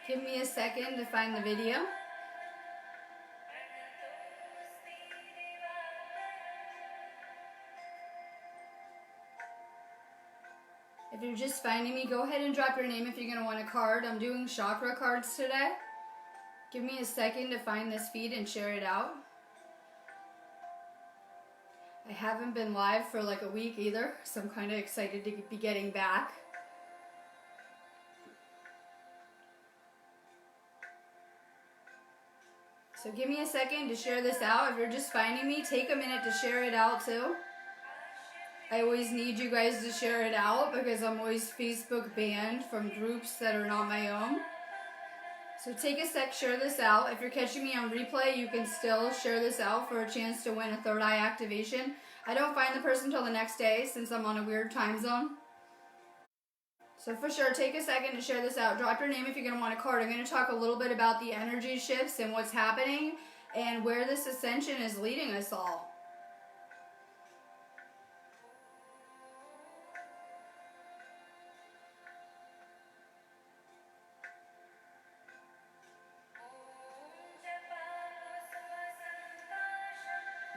Give me a second to find the video. If you're just finding me, go ahead and drop your name if you're going to want a card. I'm doing chakra cards today. Give me a second to find this feed and share it out. I haven't been live for like a week either, so I'm kind of excited to be getting back. So give me a second to share this out. If you're just finding me, take a minute to share it out too. I always need you guys to share it out because I'm always Facebook banned from groups that are not my own. So take a sec, share this out. If you're catching me on replay, you can still share this out for a chance to win a third eye activation. I don't find the person until the next day since I'm on a weird time zone. So for sure, take a second to share this out. Drop your name if you're going to want a card. I'm going to talk a little bit about the energy shifts and what's happening and where this ascension is leading us all.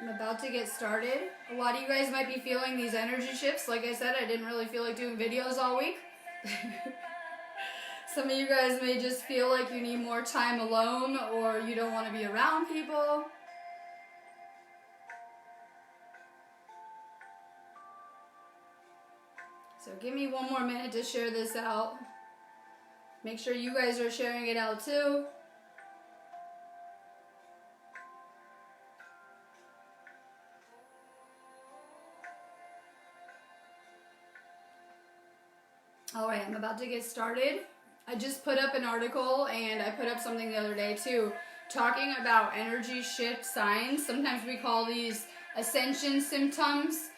I'm about to get started. A lot of you guys might be feeling these energy shifts. Like I said, I didn't really feel like doing videos all week. Some of you guys may just feel like you need more time alone or you don't want to be around people. So give me one more minute to share this out. Make sure you guys are sharing it out too. Alright, I'm about to get started. I just put up an article and I put up something the other day too, talking about energy shift signs. Sometimes we call these ascension symptoms.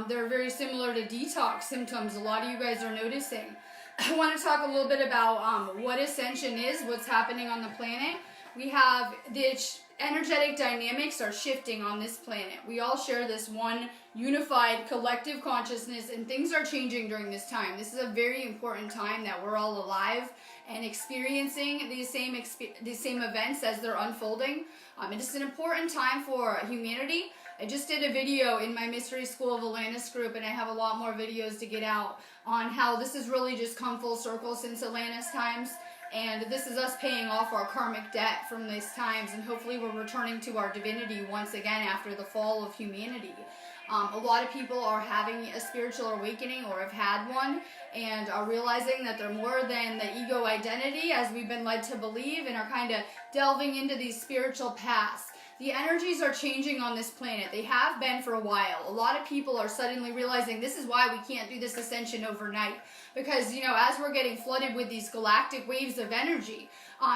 They're very similar to detox symptoms a lot of you guys are noticing. I want to talk a little bit about what ascension is, what's happening on the planet. We have the energetic dynamics are shifting on this planet. We all share this one unified collective consciousness and things are changing during this time. This is a very important time that we're all alive and experiencing these same events as they're unfolding. It is an important time for humanity. I just did a video in my Mystery School of Atlantis group and I have a lot more videos to get out on how this has really just come full circle since Atlantis times. And this is us paying off our karmic debt from these times, and hopefully we're returning to our divinity once again after the fall of humanity. A lot of people are having a spiritual awakening or have had one and are realizing that they're more than the ego identity as we've been led to believe and are kind of delving into these spiritual paths. The energies are changing on this planet. They have been for a while. A lot of people are suddenly realizing this is why we can't do this ascension overnight. Because, you know, as we're getting flooded with these galactic waves of energy,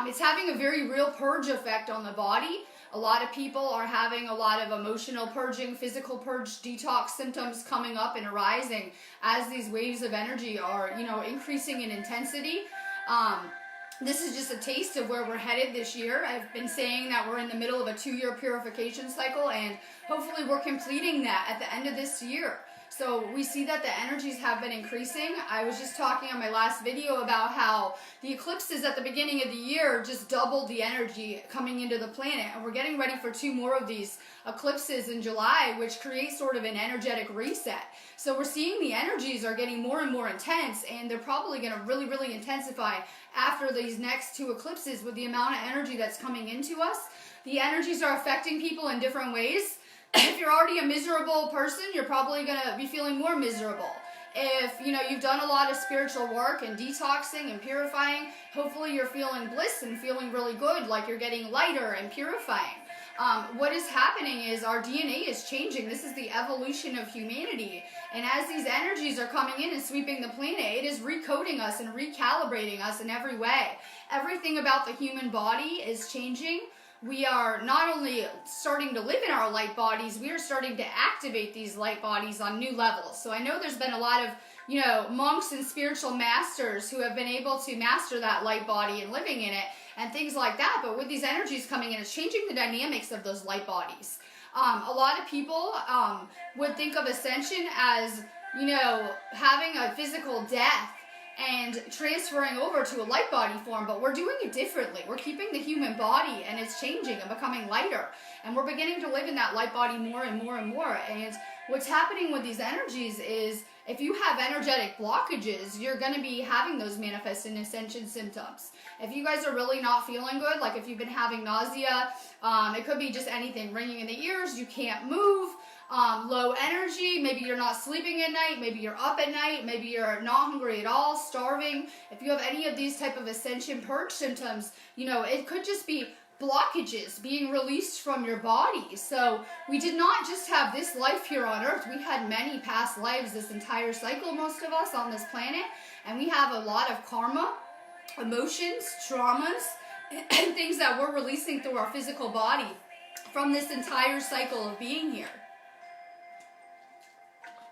it's having a very real purge effect on the body. A lot of people are having a lot of emotional purging, physical purge, detox symptoms coming up and arising as these waves of energy are, you know, increasing in intensity. This is just a taste of where we're headed this year. I've been saying that we're in the middle of a 2-year purification cycle, and hopefully we're completing that at the end of this year. So we see that the energies have been increasing. I was just talking on my last video about how the eclipses at the beginning of the year just doubled the energy coming into the planet. And we're getting ready for 2 more of these eclipses in July, which creates sort of an energetic reset. So we're seeing the energies are getting more and more intense, and they're probably going to really, really intensify after these next 2 eclipses with the amount of energy that's coming into us. The energies are affecting people in different ways. If you're already a miserable person, you're probably going to be feeling more miserable. If, you know, you've done a lot of spiritual work and detoxing and purifying, hopefully you're feeling bliss and feeling really good, like you're getting lighter and purifying. What is happening is our DNA is changing. This is the evolution of humanity. And as these energies are coming in and sweeping the planet, it is recoding us and recalibrating us in every way. Everything about the human body is changing. We are not only starting to live in our light bodies, we are starting to activate these light bodies on new levels. So I know there's been a lot of, you know, monks and spiritual masters who have been able to master that light body and living in it and things like that. But with these energies coming in, it's changing the dynamics of those light bodies. A lot of people would think of ascension as, you know, having a physical death and transferring over to a light body form, but we're doing it differently. We're keeping the human body, and it's changing and becoming lighter, and we're beginning to live in that light body more and more and more. And what's happening with these energies is, if you have energetic blockages, you're going to be having those manifest in ascension symptoms. If you guys are really not feeling good, like if you've been having nausea, it could be just anything, ringing in the ears, you can't move, low energy, maybe you're not sleeping at night, maybe you're up at night, maybe you're not hungry at all, starving. If you have any of these type of ascension purge symptoms, you know, it could just be blockages being released from your body. So we did not just have this life here on earth. We had many past lives, this entire cycle, most of us on this planet, and we have a lot of karma, emotions, traumas, and things that we're releasing through our physical body from this entire cycle of being here.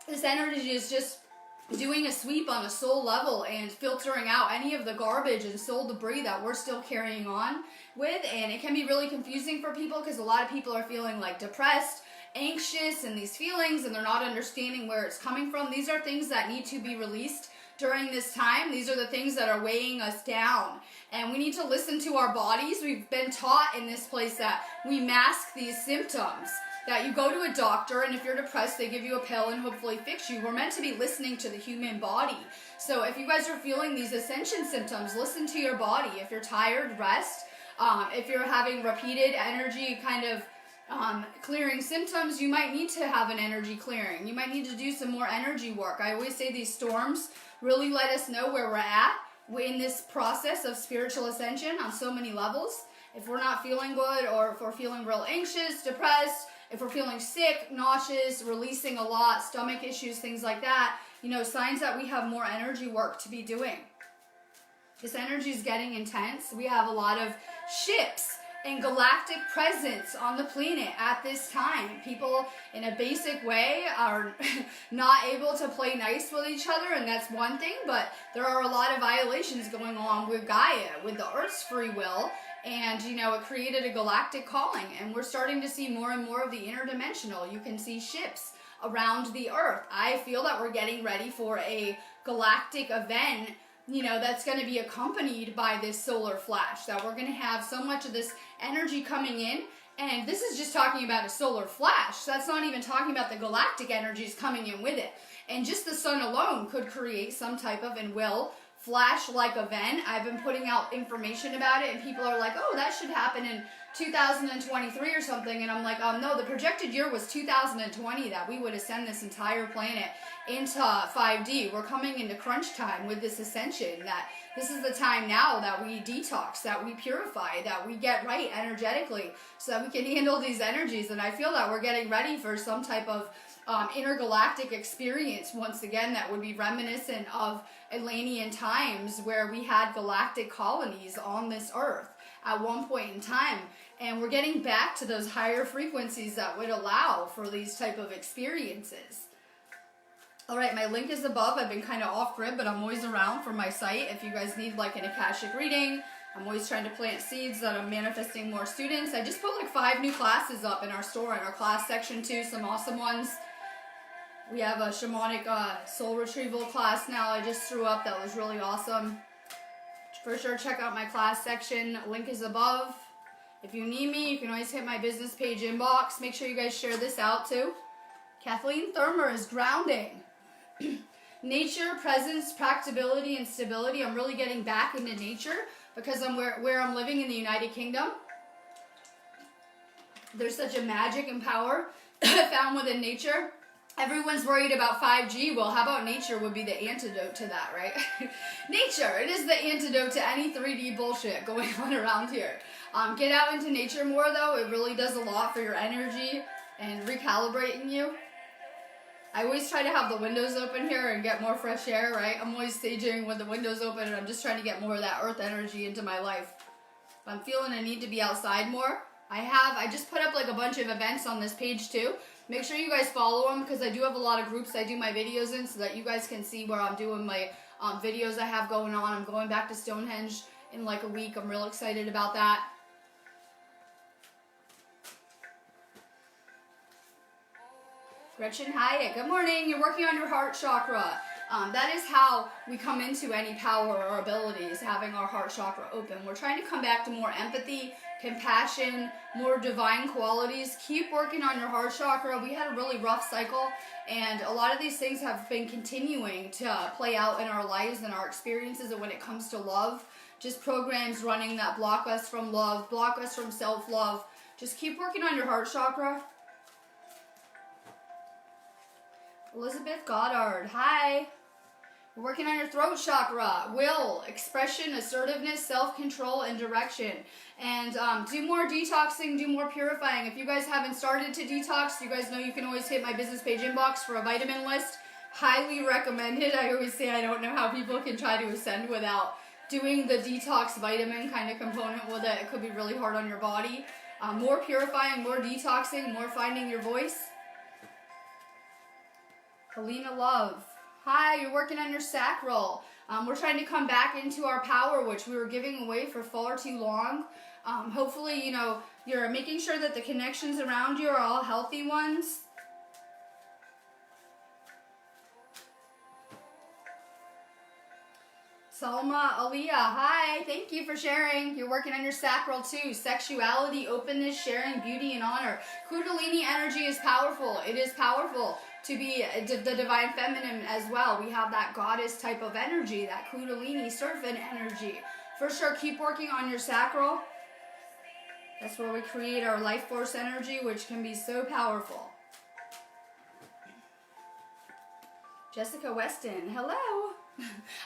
This energy is just doing a sweep on a soul level and filtering out any of the garbage and soul debris that we're still carrying on with. And it can be really confusing for people because a lot of people are feeling like depressed, anxious, and these feelings, and they're not understanding where it's coming from. These are things that need to be released during this time. These are the things that are weighing us down, and we need to listen to our bodies. We've been taught in this place that we mask these symptoms, that you go to a doctor, and if you're depressed, they give you a pill and hopefully fix you. We're meant to be listening to the human body. So if you guys are feeling these ascension symptoms, listen to your body. If you're tired, rest. If you're having repeated energy kind of clearing symptoms, you might need to have an energy clearing. You might need to do some more energy work. I always say these storms really let us know where we're at in this process of spiritual ascension on so many levels. If we're not feeling good, or if we're feeling real anxious, depressed, if we're feeling sick, nauseous, releasing a lot, stomach issues, things like that, you know, signs that we have more energy work to be doing. This energy is getting intense. We have a lot of ships and galactic presence on the planet at this time. People in a basic way are not able to play nice with each other, and that's one thing, but there are a lot of violations going on with Gaia, with the Earth's free will. And, you know, it created a galactic calling, and we're starting to see more and more of the interdimensional. You can see ships around the Earth. I feel that we're getting ready for a galactic event, you know, that's going to be accompanied by this solar flash, that we're going to have so much of this energy coming in. And this is just talking about a solar flash. That's not even talking about the galactic energies coming in with it. And just the sun alone could create some type of, and will, flash-like event. I've been putting out information about it, and people are like, oh, that should happen in 2023 or something. And I'm like, no, the projected year was 2020 that we would ascend this entire planet into 5D. We're coming into crunch time with this ascension, that this is the time now that we detox, that we purify, that we get right energetically so that we can handle these energies. And I feel that we're getting ready for some type of intergalactic experience once again that would be reminiscent of Atlantean times, where we had galactic colonies on this earth at one point in time, and we're getting back to those higher frequencies that would allow for these type of experiences. Alright, my link is above. I've been kind of off grid, but I'm always around for my site if you guys need like an Akashic reading. I'm always trying to plant seeds that I'm manifesting more students. I just put like 5 new classes up in our store, in our class section too, some awesome ones. We have a shamanic soul retrieval class now I just threw up that was really awesome. For sure, check out my class section. Link is above. If you need me, you can always hit my business page inbox. Make sure you guys share this out too. Kathleen Thurmer is grounding. Nature, presence, practicability, and stability. I'm really getting back into nature because I'm where I'm living in the United Kingdom. There's such a magic and power found within nature. Everyone's worried about 5G. Well, how about nature would be the antidote to that, right? Nature, it is the antidote to any 3D bullshit going on around here. Get out into nature more, though. It really does a lot for your energy and recalibrating you. I always try to have the windows open here and get more fresh air, right? I'm always staging with the windows open, and I'm just trying to get more of that earth energy into my life. I'm feeling a need to be outside more. I just put up like a bunch of events on this page too. Make sure you guys follow them, because I do have a lot of groups I do my videos in, so that you guys can see where I'm doing my videos I have going on. I'm going back to Stonehenge in like a week. I'm real excited about that. Gretchen Hyatt, good morning. You're working on your heart chakra. That is how we come into any power or abilities, having our heart chakra open. We're trying to come back to more empathy, compassion, more divine qualities. Keep working on your heart chakra. We had a really rough cycle, and a lot of these things have been continuing to play out in our lives and our experiences. And when it comes to love, just programs running that block us from love, block us from self-love. Just keep working on your heart chakra. Elizabeth Goddard, hi. We're working on your throat chakra, will, expression, assertiveness, self-control, and direction. And do more detoxing, do more purifying. If you guys haven't started to detox, you guys know you can always hit my business page inbox for a vitamin list. Highly recommended. I always say I don't know how people can try to ascend without doing the detox vitamin kind of component with it. It could be really hard on your body. More purifying, more detoxing, more finding your voice. Helena Love. Hi, you're working on your sacral. We're trying to come back into our power, which we were giving away for far too long. Hopefully, you know, you're making sure that the connections around you are all healthy ones. Salma Aliyah, hi, thank you for sharing. You're working on your sacral too. Sexuality, openness, sharing, beauty, and honor. Kundalini energy is powerful. It is powerful to be the divine feminine as well. We have that goddess type of energy, that Kundalini serpent energy. For sure, keep working on your sacral. That's where we create our life force energy, which can be so powerful. Jessica Weston, hello.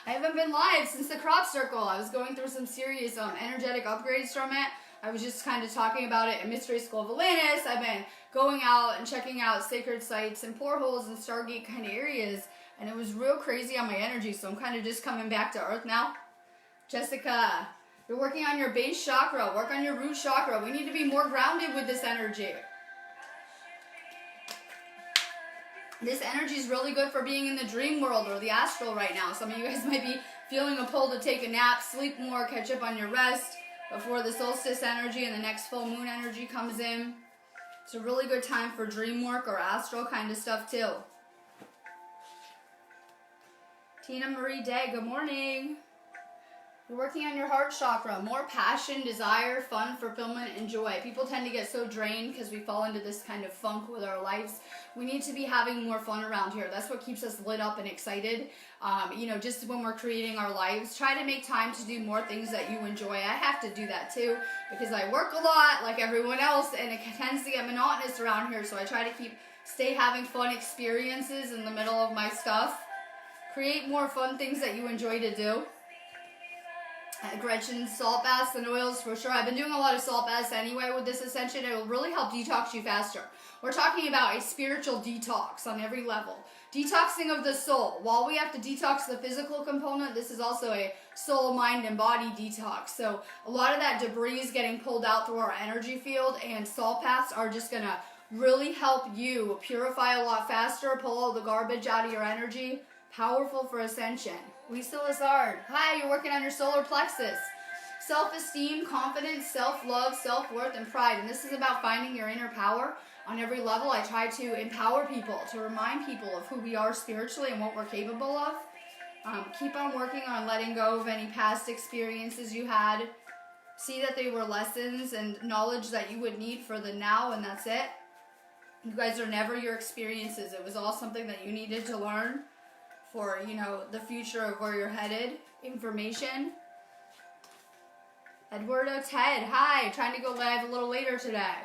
I haven't been live since the crop circle. I was going through some serious energetic upgrades from it. I was just kind of talking about it in Mystery School of Atlantis. I've been going out and checking out sacred sites and portholes and Stargate kind of areas, and it was real crazy on my energy, so I'm kind of just coming back to earth now. Jessica, you're working on your base chakra. Work on your root chakra. We need to be more grounded with this energy. This energy is really good for being in the dream world or the astral right now. Some of you guys might be feeling a pull to take a nap, sleep more, catch up on your rest before the solstice energy and the next full moon energy comes in. It's a really good time for dream work or astral kind of stuff too. Tina Marie Day, good morning. You're working on your heart chakra. More passion, desire, fun, fulfillment, and joy. People tend to get so drained because we fall into this kind of funk with our lives. We need to be having more fun around here. That's what keeps us lit up and excited. You know, just when we're creating our lives, try to make time to do more things that you enjoy. I have to do that too because I work a lot like everyone else, and it tends to get monotonous around here. So I try to stay having fun experiences in the middle of my stuff. Create more fun things that you enjoy to do. Gretchen, salt baths and oils for sure. I've been doing a lot of salt baths anyway with this Ascension. It will really help detox you faster. We're talking about a spiritual detox on every level. Detoxing of the soul. While we have to detox the physical component, this is also a soul, mind, and body detox. So a lot of that debris is getting pulled out through our energy field, and salt baths are just going to really help you purify a lot faster, pull all the garbage out of your energy. Powerful for Ascension. Lisa Lazard, hi, you're working on your solar plexus. Self-esteem, confidence, self-love, self-worth, and pride. And this is about finding your inner power on every level. I try to empower people, to remind people of who we are spiritually and what we're capable of. Keep on working on letting go of any past experiences you had. See that they were lessons and knowledge that you would need for the now, and that's it. You guys are never your experiences. It was all something that you needed to learn for, you know, the future of where you're headed. Information. Eduardo Ted, hi, trying to go live a little later today.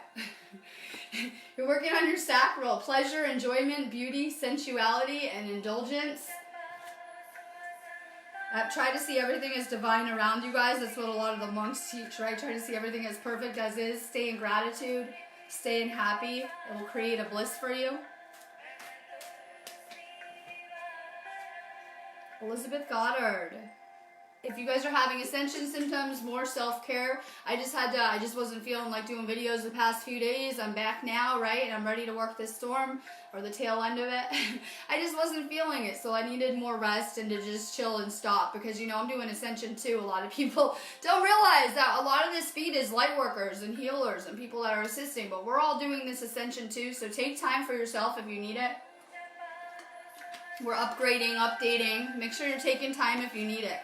You're working on your sacral. Pleasure, enjoyment, beauty, sensuality, and indulgence. Try to see everything as divine around you guys. That's what a lot of the monks teach, right? Try to see everything as perfect as is. Stay in gratitude. Stay in happy. It will create a bliss for you. Elizabeth Goddard. If you guys are having Ascension symptoms, more self-care. I just wasn't feeling like doing videos the past few days. I'm back now, right? And I'm ready to work this storm, or the tail end of it. I just wasn't feeling it, so I needed more rest and to just chill and stop, because, you know, I'm doing Ascension too. A lot of people don't realize that a lot of this feed is light workers and healers and people that are assisting, but we're all doing this Ascension too, so take time for yourself if you need it. We're upgrading, updating. Make sure you're taking time if you need it.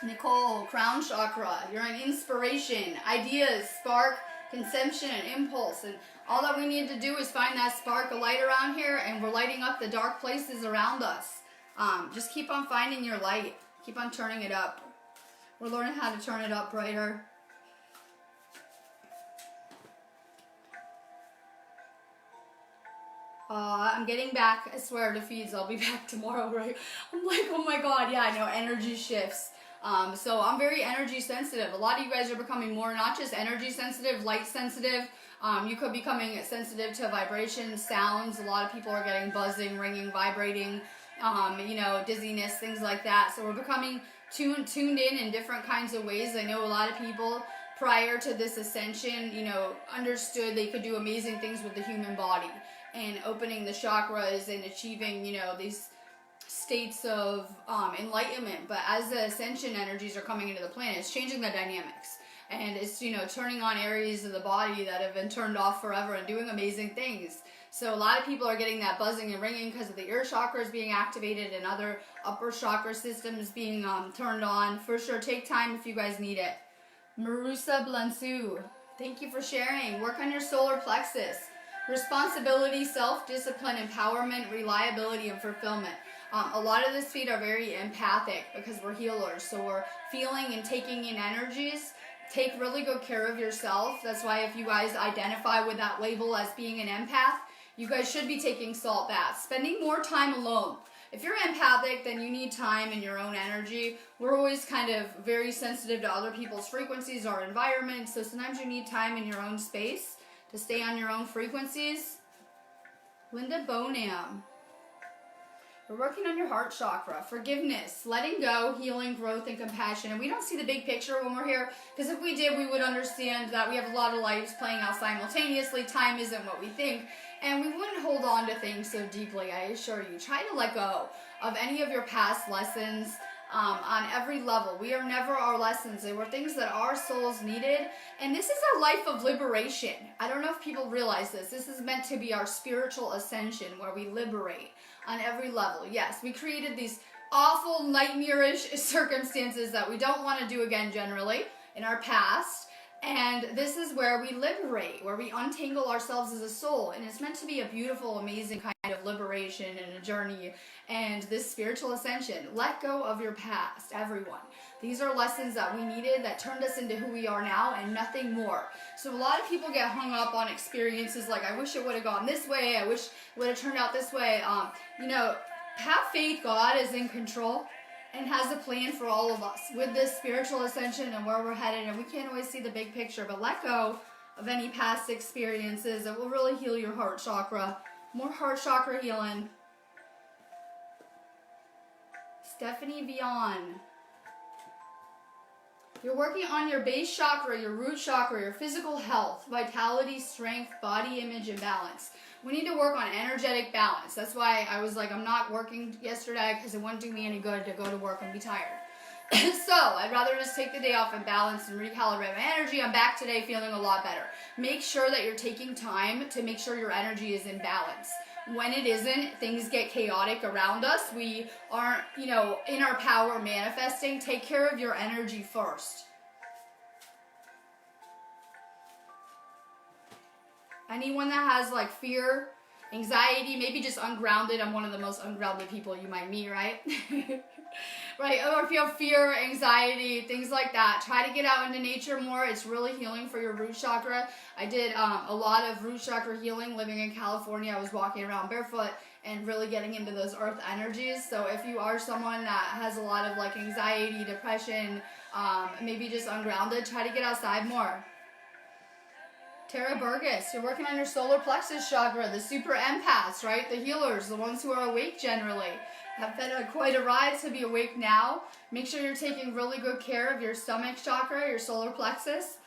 Nicole, crown chakra. You're an inspiration, ideas, spark, conception, and impulse. And all that we need to do is find that spark of light around here, and we're lighting up the dark places around us. Just keep on finding your light. Keep on turning it up. We're learning how to turn it up brighter. I'm getting back, I swear, to feeds. I'll be back tomorrow, right? I'm like, oh my god, yeah, I know, energy shifts. So I'm very energy sensitive. A lot of you guys are becoming more, not just energy sensitive, light sensitive. You could be becoming sensitive to vibrations, sounds. A lot of people are getting buzzing, ringing, vibrating, dizziness, things like that. So we're becoming tuned in different kinds of ways. I know a lot of people prior to this ascension, understood they could do amazing things with the human body and opening the chakras and achieving, these states of enlightenment. But as the ascension energies are coming into the planet, it's changing the dynamics. And it's, turning on areas of the body that have been turned off forever and doing amazing things. So a lot of people are getting that buzzing and ringing because of the ear chakras being activated and other upper chakra systems being turned on. For sure, take time if you guys need it. Marusa Blansu, thank you for sharing. Work on your solar plexus. Responsibility, self-discipline, empowerment, reliability, and fulfillment. A lot of this feed are very empathic because we're healers. So we're feeling and taking in energies. Take really good care of yourself. That's why if you guys identify with that label as being an empath, you guys should be taking salt baths. Spending more time alone. If you're empathic, then you need time in your own energy. We're always kind of very sensitive to other people's frequencies, our environment. So sometimes you need time in your own space to stay on your own frequencies. Linda Bonham. We're working on your heart chakra. Forgiveness, letting go, healing, growth, and compassion. And we don't see the big picture when we're here, because if we did, we would understand that we have a lot of lives playing out simultaneously. Time isn't what we think. And we wouldn't hold on to things so deeply, I assure you. Try to let go of any of your past lessons on every level. We are never our lessons. They were things that our souls needed. And this is a life of liberation. I don't know if people realize this. This is meant to be our spiritual ascension where we liberate on every level. Yes, we created these awful nightmarish circumstances that we don't want to do again generally in our past. And this is where we liberate, where we untangle ourselves as a soul. And it's meant to be a beautiful, amazing kind of liberation and a journey and this spiritual ascension. Let go of your past, everyone. These are lessons that we needed that turned us into who we are now and nothing more. So a lot of people get hung up on experiences like, I wish it would have gone this way. I wish it would have turned out this way. Have faith. God is in control and has a plan for all of us with this spiritual ascension and where we're headed. And we can't always see the big picture, but let go of any past experiences. It will really heal your heart chakra. More heart chakra healing. Stephanie Vion. You're working on your base chakra, your root chakra, your physical health, vitality, strength, body image, and balance. We need to work on energetic balance. That's why I was like, I'm not working yesterday because it wouldn't do me any good to go to work and be tired. So I'd rather just take the day off and balance and recalibrate my energy. I'm back today feeling a lot better. Make sure that you're taking time to make sure your energy is in balance. When it isn't, things get chaotic around us. We aren't, in our power manifesting. Take care of your energy first. Anyone that has like fear, anxiety, maybe just ungrounded. I'm one of the most ungrounded people you might meet, right? Right? Or if you have fear, anxiety, things like that, try to get out into nature more. It's really healing for your root chakra. I did a lot of root chakra healing living in California. I was walking around barefoot and really getting into those earth energies. So if you are someone that has a lot of like anxiety, depression, maybe just ungrounded, try to get outside more. Tara Burgess, you're working on your solar plexus chakra, the super empaths, right? The healers, the ones who are awake generally. Have been quite a ride to be awake now. Make sure you're taking really good care of your stomach chakra, your solar plexus.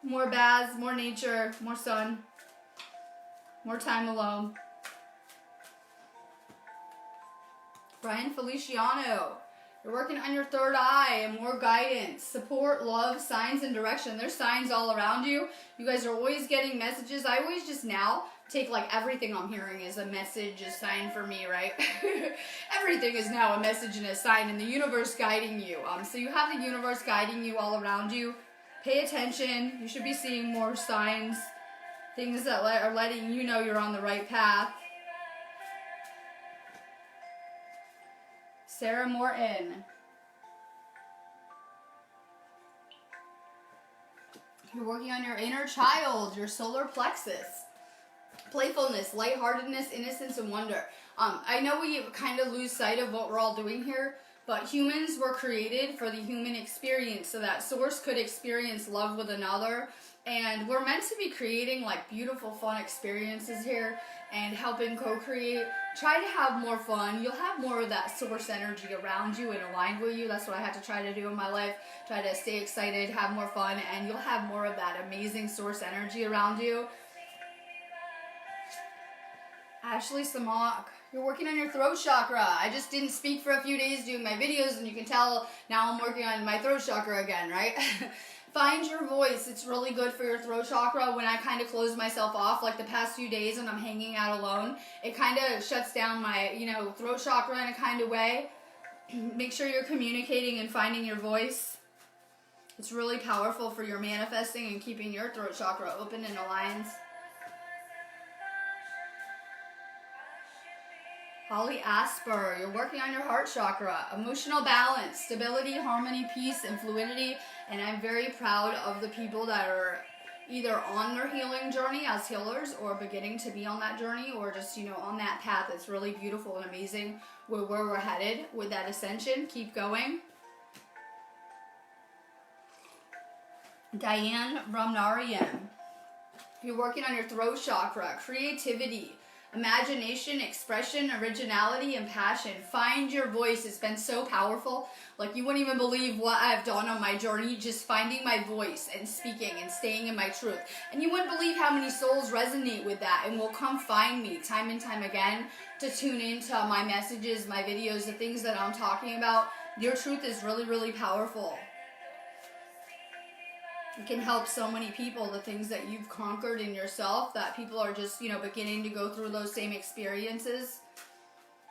More baths, more nature, more sun, more time alone. Brian Feliciano, you're working on your third eye and more guidance, support, love, signs, and direction. There's signs all around you. You guys are always getting messages. I always just now take like everything I'm hearing as a message, a sign for me, right? Everything is now a message and a sign, and the universe guiding you. So you have the universe guiding you all around you. Pay attention. You should be seeing more signs, things that are letting you know you're on the right path. Sarah Morton. You're working on your inner child, your solar plexus. Playfulness, lightheartedness, innocence, and wonder. I know we kind of lose sight of what we're all doing here, but humans were created for the human experience, so that source could experience love with another. And we're meant to be creating like beautiful, fun experiences here and helping co-create. Try to have more fun. You'll have more of that source energy around you and aligned with you. That's what I had to try to do in my life. Try to stay excited, have more fun, and you'll have more of that amazing source energy around you. Ashley Samak, you're working on your throat chakra. I just didn't speak for a few days doing my videos, and you can tell now I'm working on my throat chakra again, right? Find your voice. It's really good for your throat chakra. When I kind of close myself off, like the past few days when I'm hanging out alone, it kind of shuts down my, throat chakra in a kind of way. Make sure you're communicating and finding your voice. It's really powerful for your manifesting and keeping your throat chakra open and aligned. Holly Asper, you're working on your heart chakra. Emotional balance, stability, harmony, peace, and fluidity. And I'm very proud of the people that are either on their healing journey as healers or beginning to be on that journey or just, on that path. It's really beautiful and amazing where we're headed with that ascension. Keep going. Diane Ramnarian, you're working on your throat chakra, creativity, imagination, expression, originality, and passion. Find your voice. It's been so powerful. Like, you wouldn't even believe what I've done on my journey, just finding my voice and speaking and staying in my truth. And you wouldn't believe how many souls resonate with that and will come find me time and time again to tune into my messages, my videos, the things that I'm talking about. Your truth is really, really powerful. It can help so many people, the things that you've conquered in yourself, that people are just, beginning to go through those same experiences.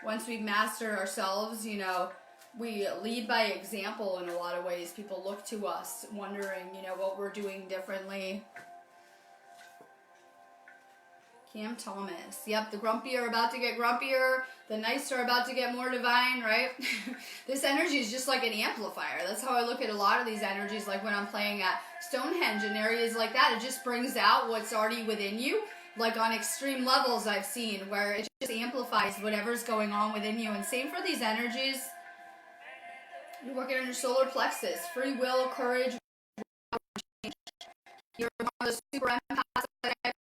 Once we've mastered ourselves, we lead by example in a lot of ways. People look to us wondering, what we're doing differently. Cam Thomas. Yep, the grumpy are about to get grumpier. The nice are about to get more divine, right? This energy is just like an amplifier. That's how I look at a lot of these energies, like when I'm playing at Stonehenge and areas like that. It just brings out what's already within you, like on extreme levels I've seen, where it just amplifies whatever's going on within you. And same for these energies. You're working on your solar plexus, free will, courage. You're one of the super empaths.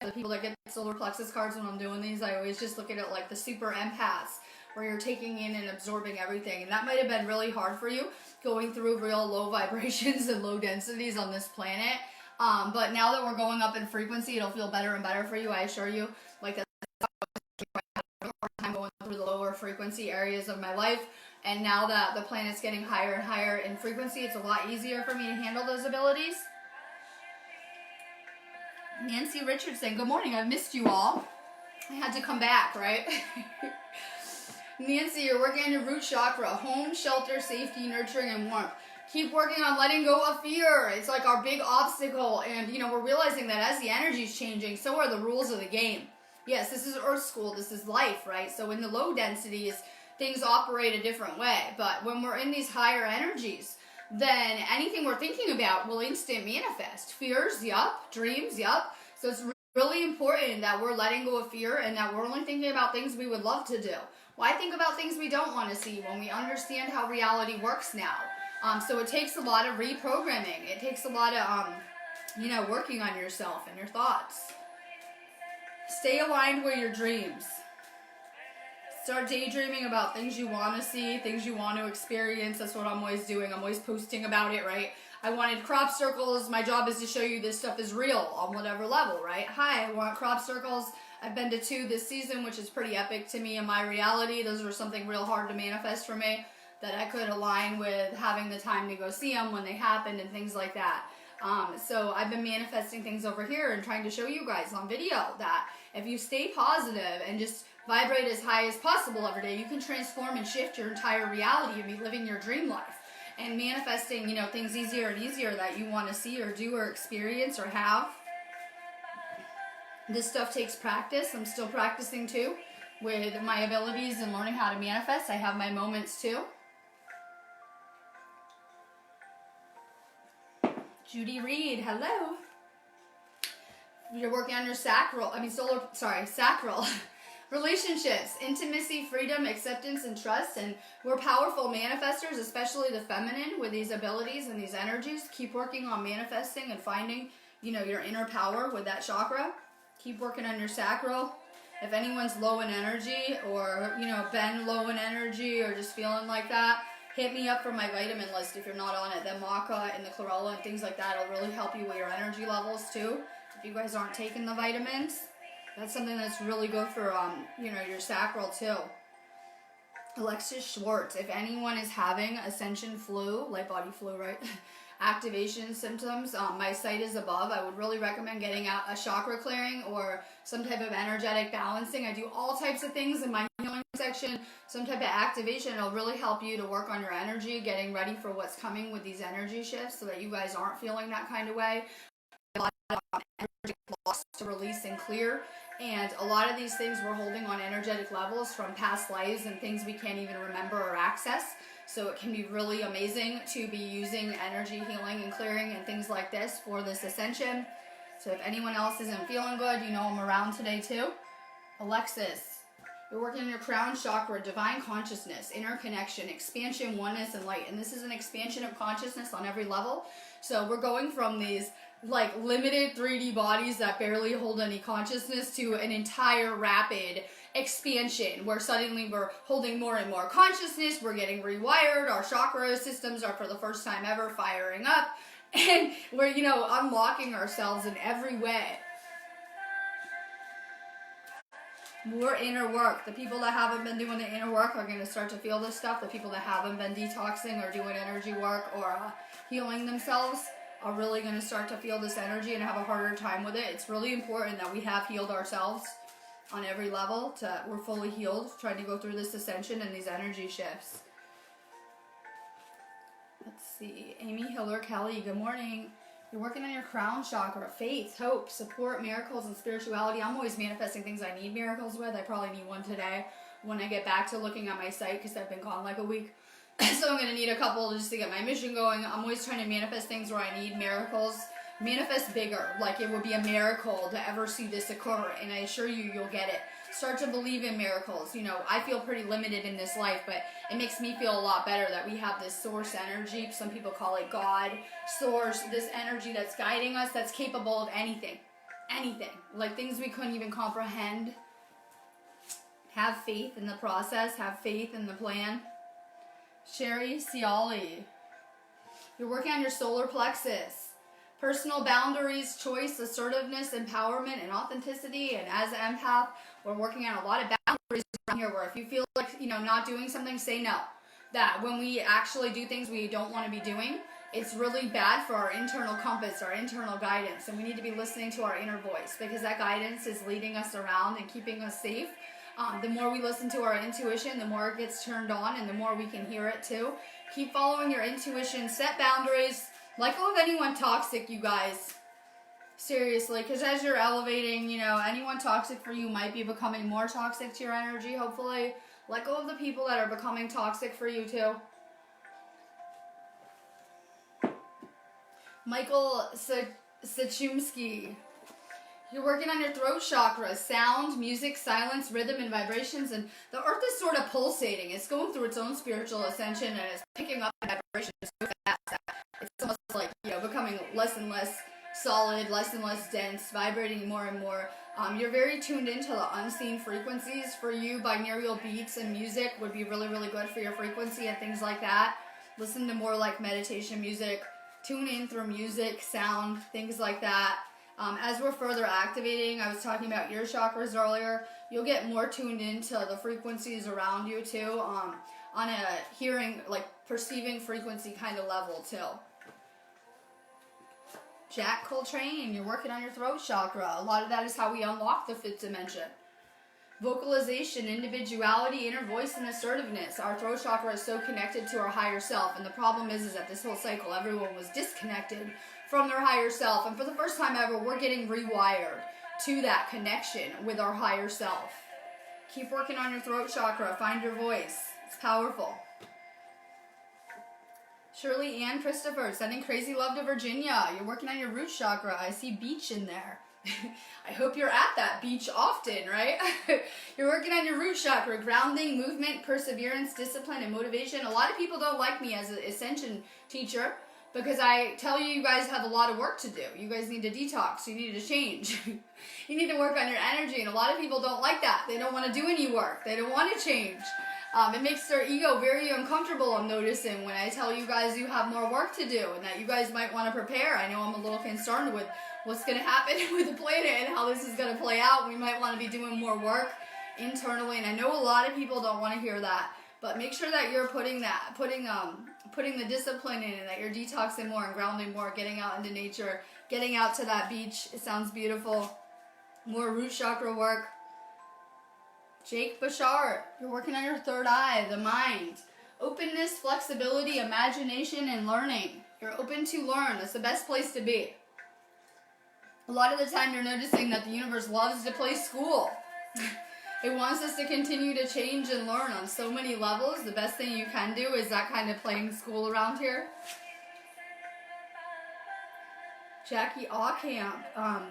The people that get solar plexus cards when I'm doing these, I always just look at it like the super empaths, where you're taking in and absorbing everything. And that might have been really hard for you, going through real low vibrations and low densities on this planet. But now that we're going up in frequency, it'll feel better and better for you, I assure you. Like, that's a hard time going through the lower frequency areas of my life. And now that the planet's getting higher and higher in frequency, it's a lot easier for me to handle those abilities. Nancy Richardson, good morning. I've missed you all. I had to come back, right? Nancy, you're working on your root chakra, home, shelter, safety, nurturing, and warmth. Keep working on letting go of fear. It's like our big obstacle. And, we're realizing that as the energy's changing, so are the rules of the game. Yes, this is Earth School. This is life, right? So in the low densities, things operate a different way. But when we're in these higher energies, then anything we're thinking about will instant manifest. Fears, yup. Dreams, yup. So it's really important that we're letting go of fear and that we're only thinking about things we would love to do. Why think about things we don't want to see when we understand how reality works now? So it takes a lot of reprogramming. It takes a lot of, working on yourself and your thoughts. Stay aligned with your dreams. Start daydreaming about things you want to see, things you want to experience. That's what I'm always doing. I'm always posting about it, right? I wanted crop circles. My job is to show you this stuff is real on whatever level, right? Hi, I want crop circles. I've been to 2 this season, which is pretty epic to me in my reality. Those were something real hard to manifest for me, that I could align with having the time to go see them when they happened and things like that. So I've been manifesting things over here and trying to show you guys on video that if you stay positive and just vibrate as high as possible every day, you can transform and shift your entire reality and be living your dream life and manifesting, you know, things easier and easier that you want to see or do or experience or have. This stuff takes practice. I'm still practicing too with my abilities and learning how to manifest. I have my moments too. Judy Reed, hello. You're working on your sacral relationships, intimacy, freedom, acceptance, and trust. And we're powerful manifestors, especially the feminine, with these abilities and these energies. Keep working on manifesting and finding, you know, your inner power with that chakra. Keep working on your sacral. If anyone's low in energy or, you know, been low in energy or just feeling like that, hit me up for my vitamin list if you're not on it. The maca and the chlorella and things like that will really help you with your energy levels too. If you guys aren't taking the vitamins, that's something that's really good for, you know, your sacral too. Alexis Schwartz, if anyone is having Ascension flu, light body flu, right? Activation symptoms, my site is above. I would really recommend getting out a chakra clearing or some type of energetic balancing. I do all types of things in my healing section, some type of activation. It'll really help you to work on your energy, getting ready for what's coming with these energy shifts so that you guys aren't feeling that kind of way. A lot of energy loss to release and clear. And a lot of these things we're holding on energetic levels from past lives and things we can't even remember or access. So it can be really amazing to be using energy healing and clearing and things like this for this ascension. So if anyone else isn't feeling good, you know I'm around today too. Alexis, you're working on your crown chakra, divine consciousness, interconnection, expansion, oneness, and light. And this is an expansion of consciousness on every level. So we're going from these like limited 3D bodies that barely hold any consciousness to an entire rapid expansion where suddenly we're holding more and more consciousness, we're getting rewired, our chakra systems are for the first time ever firing up, and we're, you know, unlocking ourselves in every way. More inner work. The people that haven't been doing the inner work are going to start to feel this stuff. The people that haven't been detoxing or doing energy work or healing themselves are really going to start to feel this energy and have a harder time with it. It's really important that we have healed ourselves on every level. We're fully healed, trying to go through this ascension and these energy shifts. Let's see. Amy Hiller Kelly, good morning. You're working on your crown chakra, faith, hope, support, miracles, and spirituality. I'm always manifesting things I need miracles with. I probably need one today when I get back to looking at my site because I've been gone like a week. So I'm going to need a couple just to get my mission going. I'm always trying to manifest things where I need miracles. Manifest bigger, like it would be a miracle to ever see this occur, and I assure you, you'll get it. Start to believe in miracles. You know, I feel pretty limited in this life, but it makes me feel a lot better that we have this source energy. Some people call it God, source, this energy that's guiding us, that's capable of anything. Anything. Like things we couldn't even comprehend. Have faith in the process. Have faith in the plan. Sherry Ciali, you're working on your solar plexus. Personal boundaries, choice, assertiveness, empowerment, and authenticity. And as an empath, we're working on a lot of boundaries around here where if you feel like, you know, not doing something, say no. That when we actually do things we don't want to be doing, it's really bad for our internal compass, our internal guidance. And we need to be listening to our inner voice because that guidance is leading us around and keeping us safe. The more we listen to our intuition, the more it gets turned on and the more we can hear it too. Keep following your intuition, set boundaries. Let go of anyone toxic, you guys. Seriously, because as you're elevating, you know, anyone toxic for you might be becoming more toxic to your energy, hopefully. Let go of the people that are becoming toxic for you too. Michael Sachumsky. You're working on your throat chakra, sound, music, silence, rhythm, and vibrations, and the earth is sort of pulsating. It's going through its own spiritual ascension, and it's picking up vibrations so fast that it's almost like, you know, becoming less and less solid, less and less dense, vibrating more and more. You're very tuned into the unseen frequencies. For you, binaural beats and music would be really, really good for your frequency and things like that. Listen to more like meditation music. Tune in through music, sound, things like that. As we're further activating, I was talking about your chakras earlier, you'll get more tuned into the frequencies around you too, on a hearing, like perceiving frequency kind of level too. Jack Coltrane, you're working on your throat chakra. A lot of that is how we unlock the fifth dimension. Vocalization, individuality, inner voice, and assertiveness. Our throat chakra is so connected to our higher self, and the problem is that this whole cycle, everyone was disconnected from their higher self, and for the first time ever, we're getting rewired to that connection with our higher self. Keep working on your throat chakra. Find your voice. It's powerful. Shirley Ann Christopher, sending crazy love to Virginia. You're working on your root chakra. I see beach in there. I hope you're at that beach often, right? You're working on your root chakra. Grounding, movement, perseverance, discipline, and motivation. A lot of people don't like me as an Ascension teacher because I tell you guys have a lot of work to do. You guys need to detox. You need to change. You need to work on your energy. And a lot of people don't like that. They don't want to do any work. They don't want to change. It makes their ego very uncomfortable, I'm noticing, when I tell you guys you have more work to do and that you guys might want to prepare. I know I'm a little concerned with what's going to happen with the planet and how this is going to play out. We might want to be doing more work internally, and I know a lot of people don't want to hear that, but make sure that you're putting the discipline in and that you're detoxing more and grounding more, getting out into nature, getting out to that beach. It sounds beautiful. More root chakra work. Jake Bashar, you're working on your third eye, the mind. Openness, flexibility, imagination, and learning. You're open to learn. That's the best place to be. A lot of the time you're noticing that the universe loves to play school. It wants us to continue to change and learn on so many levels. The best thing you can do is that kind of playing school around here. Jackie Aucamp,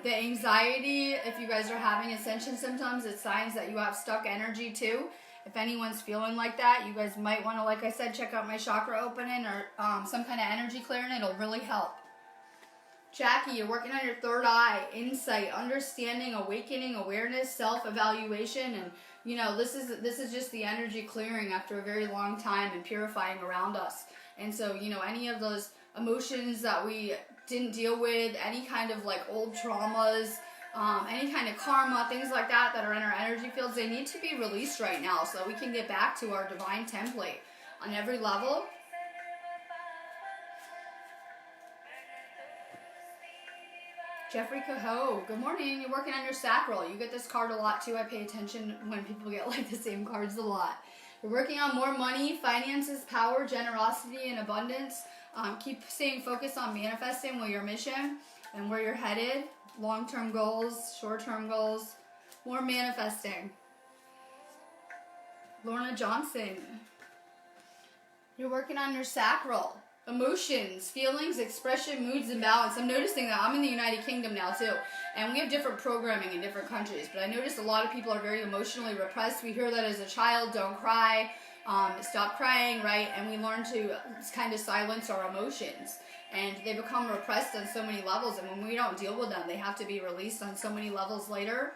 the anxiety, if you guys are having Ascension symptoms, it's signs that you have stuck energy too. If anyone's feeling like that, you guys might want to, like I said, check out my chakra opening or some kind of energy clearing. It'll really help. Jackie, you're working on your third eye, insight, understanding, awakening, awareness, self-evaluation, and you know, this is just the energy clearing after a very long time and purifying around us. And so, you know, any of those emotions that we didn't deal with, any kind of like old traumas, any kind of karma, things like that that are in our energy fields, they need to be released right now so that we can get back to our divine template on every level. Jeffrey Cahoe, good morning. You're working on your sacral. You get this card a lot too. I pay attention when people get like the same cards a lot. You're working on more money, finances, power, generosity, and abundance. Keep staying focused on manifesting with your mission and where you're headed. Long-term goals, short-term goals. More manifesting. Lorna Johnson. You're working on your sacral. Emotions, feelings, expression, moods, and balance. I'm noticing that I'm in the United Kingdom now too, and we have different programming in different countries, but I noticed a lot of people are very emotionally repressed. We hear that as a child, don't cry, stop crying, right? And we learn to kind of silence our emotions, and they become repressed on so many levels, and when we don't deal with them, they have to be released on so many levels later.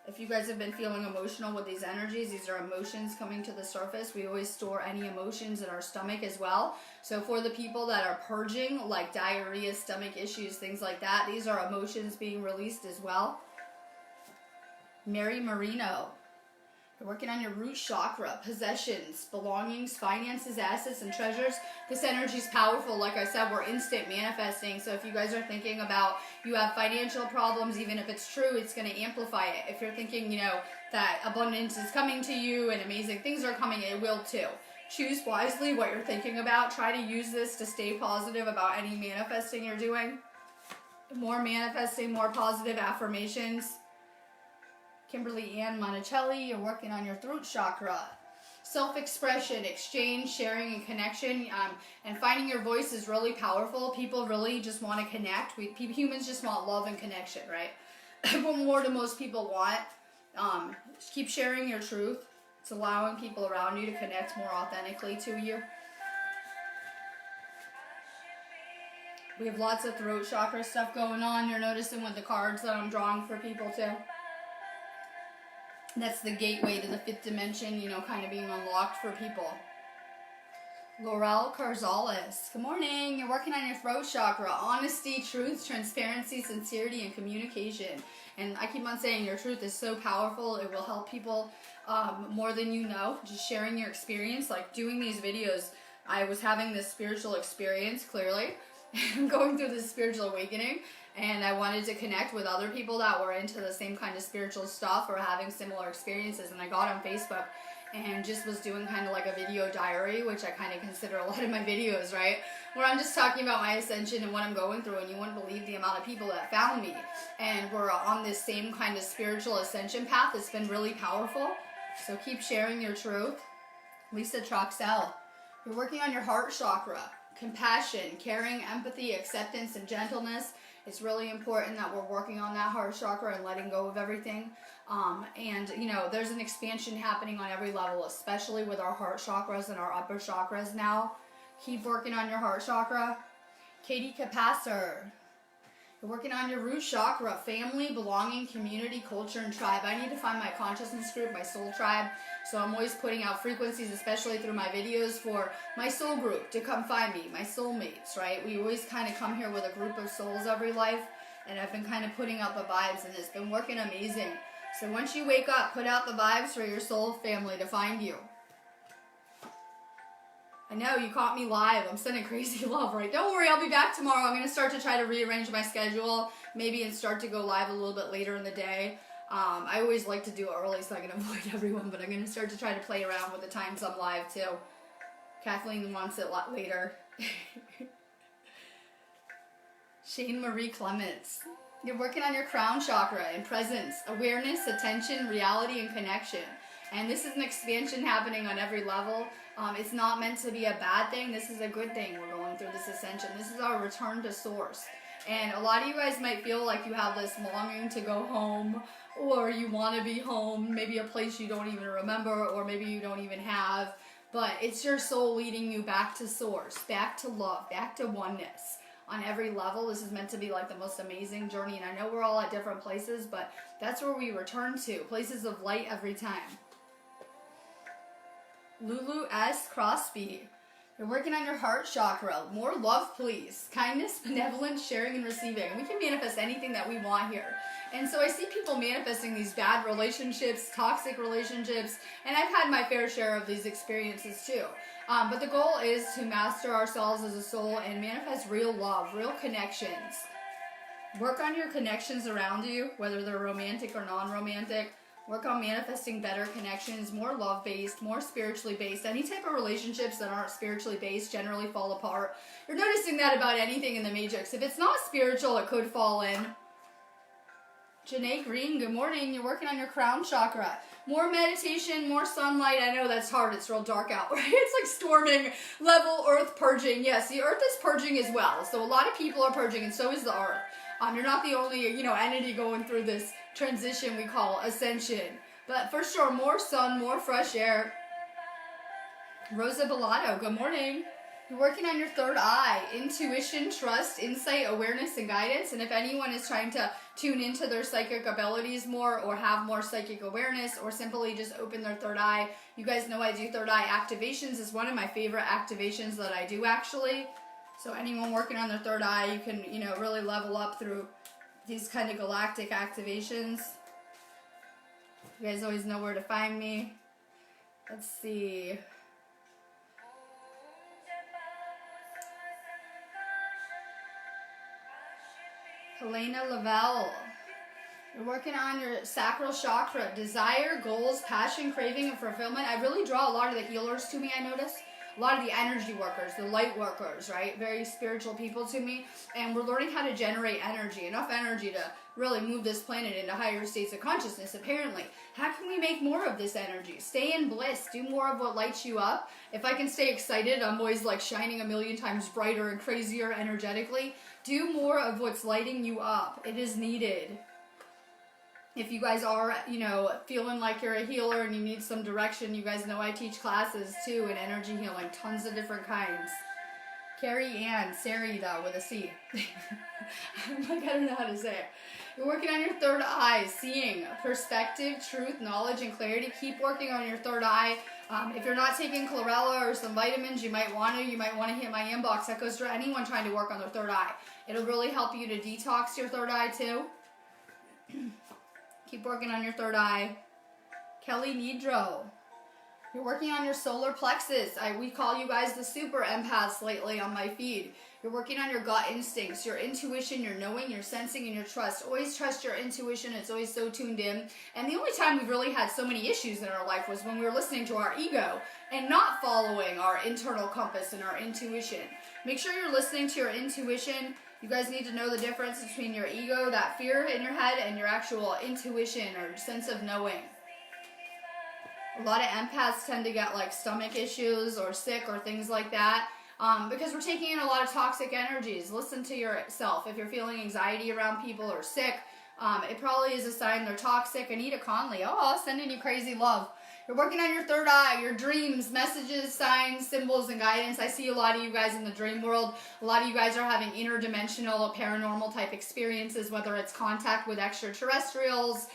If you guys have been feeling emotional with these energies, these are emotions coming to the surface. We always store any emotions in our stomach as well. So for the people that are purging, like diarrhea, stomach issues, things like that, these are emotions being released as well. Mary Marino. You're working on your root chakra, possessions, belongings, finances, assets, and treasures. This energy is powerful. Like I said, we're instant manifesting. So if you guys are thinking about you have financial problems, even if it's true, it's going to amplify it. If you're thinking, you know, that abundance is coming to you and amazing things are coming, it will too. Choose wisely what you're thinking about. Try to use this to stay positive about any manifesting you're doing. More manifesting, more positive affirmations. Kimberly Ann Monticelli, you're working on your throat chakra. Self-expression, exchange, sharing, and connection, and finding your voice is really powerful. People really just want to connect. Humans just want love and connection, right? What more do most people want? Just keep sharing your truth. It's allowing people around you to connect more authentically to you. We have lots of throat chakra stuff going on. You're noticing with the cards that I'm drawing for people too. That's the gateway to the fifth dimension, you know, kind of being unlocked for people. Laurel Carzales. Good morning. You're working on your throat chakra. Honesty, truth, transparency, sincerity, and communication. And I keep on saying your truth is so powerful. It will help people more than you know. Just sharing your experience, like doing these videos. I was having this spiritual experience, clearly. I'm going through this spiritual awakening, and I wanted to connect with other people that were into the same kind of spiritual stuff or having similar experiences. And I got on Facebook and just was doing kind of like a video diary, which I kind of consider a lot of my videos, right? Where I'm just talking about my ascension and what I'm going through, and you wouldn't believe the amount of people that found me. And we're on this same kind of spiritual ascension path. It's been really powerful. So keep sharing your truth. Lisa Troxell, you're working on your heart chakra. Compassion, caring, empathy, acceptance, and gentleness. It's really important that we're working on that heart chakra and letting go of everything. And, you know, there's an expansion happening on every level, especially with our heart chakras and our upper chakras now. Keep working on your heart chakra. Katie Capasser, you're working on your root chakra, family, belonging, community, culture, and tribe. I need to find my consciousness group, my soul tribe. So I'm always putting out frequencies, especially through my videos, for my soul group to come find me, my soulmates, right? We always kind of come here with a group of souls every life, and I've been kind of putting out the vibes, and it's been working amazing. So once you wake up, put out the vibes for your soul family to find you. I know, you caught me live. I'm sending crazy love, right? Don't worry, I'll be back tomorrow. I'm going to start to try to rearrange my schedule, maybe, and start to go live a little bit later in the day. I always like to do it early so I can avoid everyone, but I'm going to start to try to play around with the times I'm live, too. Kathleen wants it a lot later. Shane Marie Clements, you're working on your crown chakra and presence, awareness, attention, reality, and connection. And this is an expansion happening on every level. It's not meant to be a bad thing. This is a good thing. We're going through this ascension. This is our return to source. And a lot of you guys might feel like you have this longing to go home, or you want to be home, maybe a place you don't even remember, or maybe you don't even have. But it's your soul leading you back to source, back to love, back to oneness. On every level, this is meant to be like the most amazing journey. And I know we're all at different places, but that's where we return to. Places of light every time. Lulu S. Crosby, you're working on your heart chakra. More love, please. Kindness, benevolence, sharing, and receiving. We can manifest anything that we want here. And so I see people manifesting these bad relationships, toxic relationships, and I've had my fair share of these experiences too. But the goal is to master ourselves as a soul and manifest real love, real connections. Work on your connections around you, whether they're romantic or non-romantic. Work on manifesting better connections, more love-based, more spiritually based. Any type of relationships that aren't spiritually based generally fall apart. You're noticing that about anything in the Matrix. If it's not spiritual, it could fall in. Janae Green, good morning. You're working on your crown chakra. More meditation, more sunlight. I know that's hard. It's real dark out, right? It's like storming, level, earth purging. Yes, the earth is purging as well. So a lot of people are purging, and so is the earth. You're not the only, entity going through this transition we call ascension. But for sure, more sun, more fresh air. Rosa Bellato, good morning. You're working on your third eye. Intuition, trust, insight, awareness, and guidance. And if anyone is trying to tune into their psychic abilities more, or have more psychic awareness, or simply just open their third eye, you guys know I do third eye activations. It's one of my favorite activations that I do, actually. So anyone working on their third eye, you can, really level up through these kind of galactic activations. You guys always know where to find me. Let's see. Helena Lavelle, you're working on your sacral chakra. Desire, goals, passion, craving, and fulfillment. I really draw a lot of the healers to me, I notice. A lot of the energy workers, the light workers, right? Very spiritual people to me. And we're learning how to generate energy, enough energy to really move this planet into higher states of consciousness, apparently. How can we make more of this energy? Stay in bliss. Do more of what lights you up. If I can stay excited, I'm always like shining a million times brighter and crazier energetically. Do more of what's lighting you up. It is needed. If you guys are, feeling like you're a healer and you need some direction, you guys know I teach classes too in energy healing, tons of different kinds. Carrie Ann, Sarita with a C. I'm like, I don't know how to say it. You're working on your third eye, seeing, perspective, truth, knowledge, and clarity. Keep working on your third eye. If you're not taking chlorella or some vitamins, you might want to hit my inbox. That goes for anyone trying to work on their third eye. It'll really help you to detox your third eye too. Keep working on your third eye. Kelly Nidro, You're working on your solar plexus. We call you guys the super empaths lately on my feed. You're working on your gut instincts, your intuition, your knowing, your sensing, and your trust. Always trust your intuition. It's always so tuned in. And the only time we've really had so many issues in our life was when we were listening to our ego and not following our internal compass and our intuition. Make sure you're listening to your intuition. You guys need to know the difference between your ego, that fear in your head, and your actual intuition or sense of knowing. A lot of empaths tend to get like stomach issues or sick or things like that because we're taking in a lot of toxic energies. Listen to yourself. If you're feeling anxiety around people or sick, it probably is a sign they're toxic. Anita Conley, sending you crazy love. You're working on your third eye, your dreams, messages, signs, symbols, and guidance. I see a lot of you guys in the dream world. A lot of you guys are having interdimensional, paranormal type experiences, whether it's contact with extraterrestrials,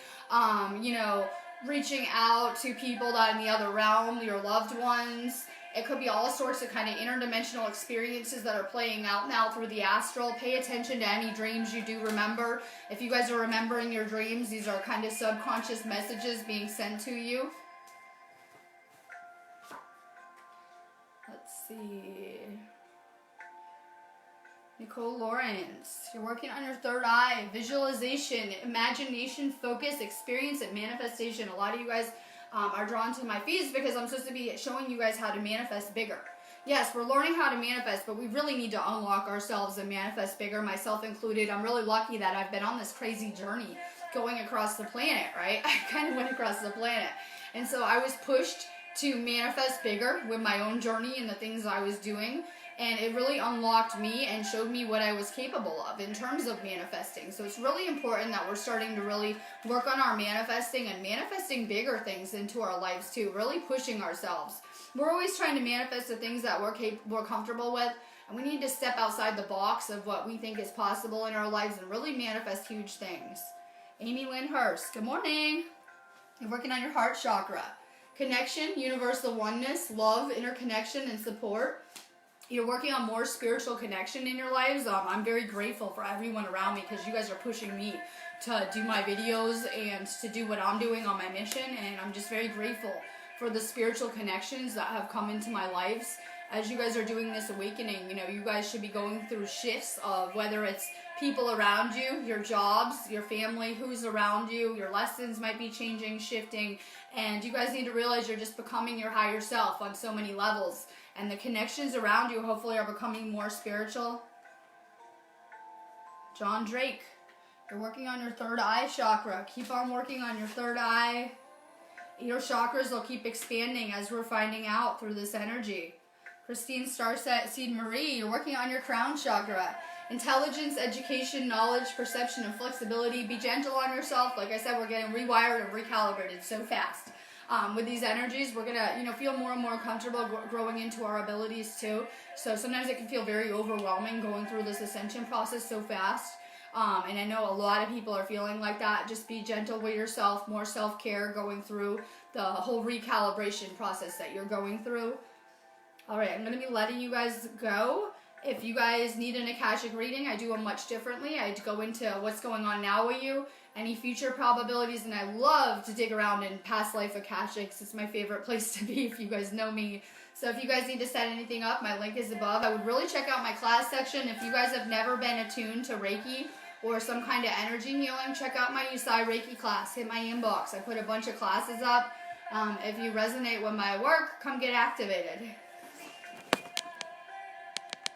reaching out to people that are in the other realm, your loved ones. It could be all sorts of kind of interdimensional experiences that are playing out now through the astral. Pay attention to any dreams you do remember. If you guys are remembering your dreams, these are kind of subconscious messages being sent to you. Let's see. Nicole Lawrence, you're working on your third eye, visualization, imagination, focus, experience, and manifestation. A lot of you guys are drawn to my feeds because I'm supposed to be showing you guys how to manifest bigger. Yes, we're learning how to manifest, but we really need to unlock ourselves and manifest bigger, myself included. I'm really lucky that I've been on this crazy journey going across the planet, right? I kind of went across the planet. And so I was pushed to manifest bigger with my own journey and the things I was doing. And it really unlocked me and showed me what I was capable of in terms of manifesting. So it's really important that we're starting to really work on our manifesting and manifesting bigger things into our lives too. Really pushing ourselves. We're always trying to manifest the things that we're comfortable with. And we need to step outside the box of what we think is possible in our lives and really manifest huge things. Amy Lynn Hurst, good morning. You're working on your heart chakra. Connection, universal oneness, love, interconnection, and support. You're working on more spiritual connection in your lives. I'm very grateful for everyone around me because you guys are pushing me to do my videos and to do what I'm doing on my mission. And I'm just very grateful for the spiritual connections that have come into my lives. As you guys are doing this awakening, you guys should be going through shifts of whether it's people around you, your jobs, your family, who's around you, your lessons might be changing, shifting, and you guys need to realize you're just becoming your higher self on so many levels. And the connections around you hopefully are becoming more spiritual. John Drake, you're working on your third eye chakra. Keep on working on your third eye. Your chakras will keep expanding as we're finding out through this energy. Christine Starseed Marie, you're working on your crown chakra. Intelligence, education, knowledge, perception, and flexibility. Be gentle on yourself. Like I said, we're getting rewired and recalibrated so fast. With these energies, we're gonna, feel more and more comfortable growing into our abilities too. So sometimes it can feel very overwhelming going through this ascension process so fast. And I know a lot of people are feeling like that. Just be gentle with yourself, more self-care going through the whole recalibration process that you're going through. All right, I'm gonna be letting you guys go. If you guys need an Akashic reading, I do them much differently. I go into what's going on now with you, any future probabilities, and I love to dig around in past life Akashics. It's my favorite place to be if you guys know me. So if you guys need to set anything up, my link is above. I would really check out my class section. If you guys have never been attuned to Reiki or some kind of energy healing, check out my Usai Reiki class. Hit my inbox. I put a bunch of classes up. If you resonate with my work, come get activated.